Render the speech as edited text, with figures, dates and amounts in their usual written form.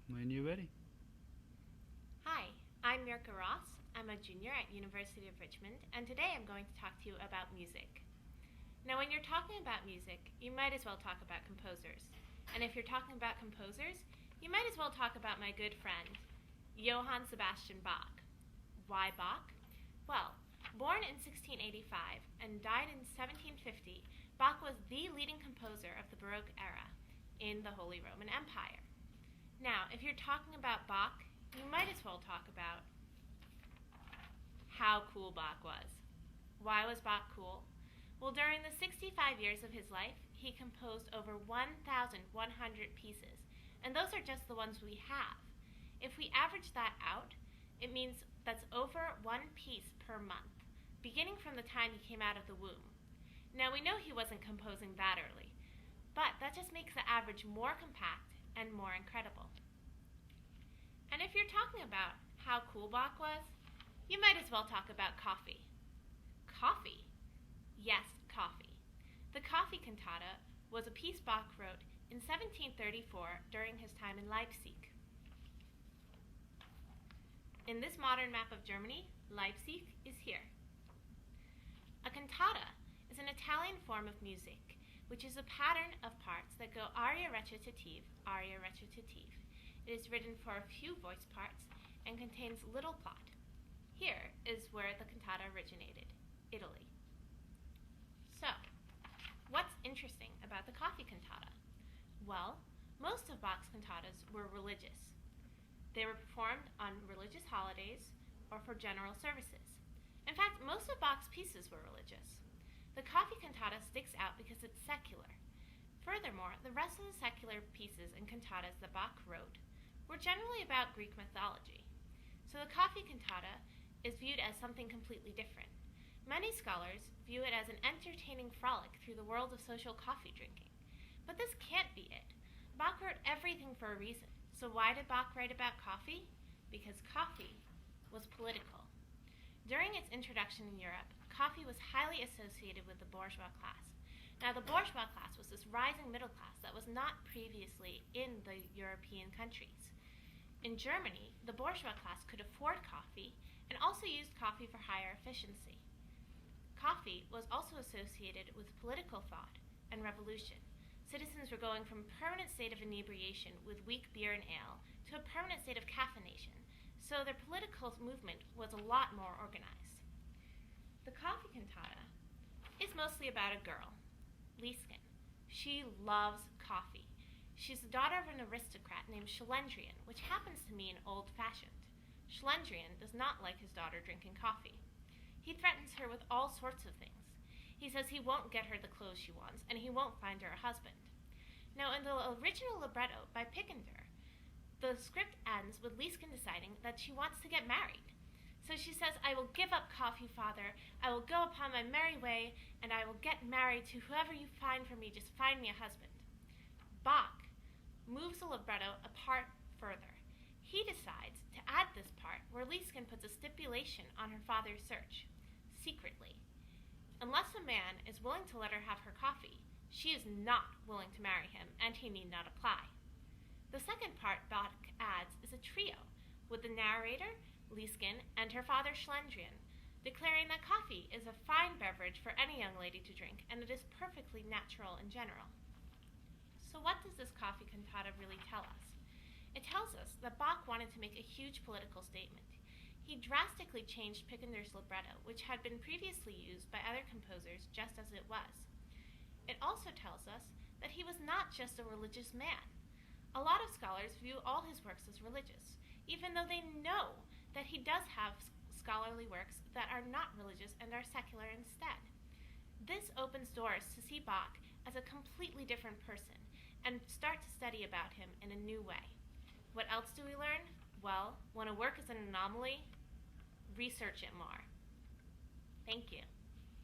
When you're ready. Hi, I'm Mierka. I'm a junior at University of Richmond, and today I'm going to talk to you about music. Now, when you're talking about music, you might as well talk about composers. And if you're talking about composers, you might as well talk about my good friend, Johann Sebastian Bach. Why Bach? Well, born in 1685 and died in 1750, Bach was the leading composer of the Baroque era in the Holy Roman Empire. Now, if you're talking about Bach, you might as well talk about how cool Bach was. Why was Bach cool? Well, during the 65 years of his life, he composed over 1,100 pieces, and those are just the ones we have. If we average that out, it means that's over one piece per month, beginning from the time he came out of the womb. Now, we know he wasn't composing that early, but that just makes the average more compact and more incredible. And if you're talking about how cool Bach was, you might as well talk about coffee. Coffee? Yes, coffee. The Coffee Cantata was a piece Bach wrote in 1734 during his time in Leipzig. In this modern map of Germany, Leipzig is here. A cantata is an Italian form of music, which is a pattern of parts that go aria recitative, aria recitative. It is written for a few voice parts and contains little plot. Here is where the cantata originated, Italy. So, what's interesting about the Coffee Cantata? Well, most of Bach's cantatas were religious. They were performed on religious holidays or for general services. In fact, most of Bach's pieces were religious. The Coffee Cantata sticks out because it's secular. Furthermore, the rest of the secular pieces and cantatas that Bach wrote were generally about Greek mythology. So the Coffee Cantata is viewed as something completely different. Many scholars view it as an entertaining frolic through the world of social coffee drinking. But this can't be it. Bach wrote everything for a reason. So why did Bach write about coffee? Because coffee was political. During its introduction in Europe, coffee was highly associated with the bourgeois class. Now, the bourgeois class was this rising middle class that was not previously in the European countries. In Germany, the bourgeois class could afford coffee and also used coffee for higher efficiency. Coffee was also associated with political thought and revolution. Citizens were going from a permanent state of inebriation with weak beer and ale to a permanent state of caffeination, so their political movement was a lot more organized. The Coffee Cantata is mostly about a girl, Liesken. She loves coffee. She's the daughter of an aristocrat named Schlendrian, which happens to mean old-fashioned. Schlendrian does not like his daughter drinking coffee. He threatens her with all sorts of things. He says he won't get her the clothes she wants, and he won't find her a husband. Now, in the original libretto by Picander, the script ends with Liesken deciding that she wants to get married. So she says, "I will give up coffee, father. I will go upon my merry way, and I will get married to whoever you find for me. Just find me a husband." Bach moves the libretto a part further. He decides to add this part where Liesken puts a stipulation on her father's search, secretly. Unless a man is willing to let her have her coffee, she is not willing to marry him, and he need not apply. The second part Bach adds is a trio, with the narrator, Liesken, and her father Schlendrian, declaring that coffee is a fine beverage for any young lady to drink, and it is perfectly natural in general. So what does this Coffee Cantata really tell us? It tells us that Bach wanted to make a huge political statement. He drastically changed Picander's libretto, which had been previously used by other composers just as it was. It also tells us that he was not just a religious man. A lot of scholars view all his works as religious, even though they know that he does have scholarly works that are not religious and are secular instead. This opens doors to see Bach as a completely different person and start to study about him in a new way. What else do we learn? Well, when a work is an anomaly, research it more. Thank you.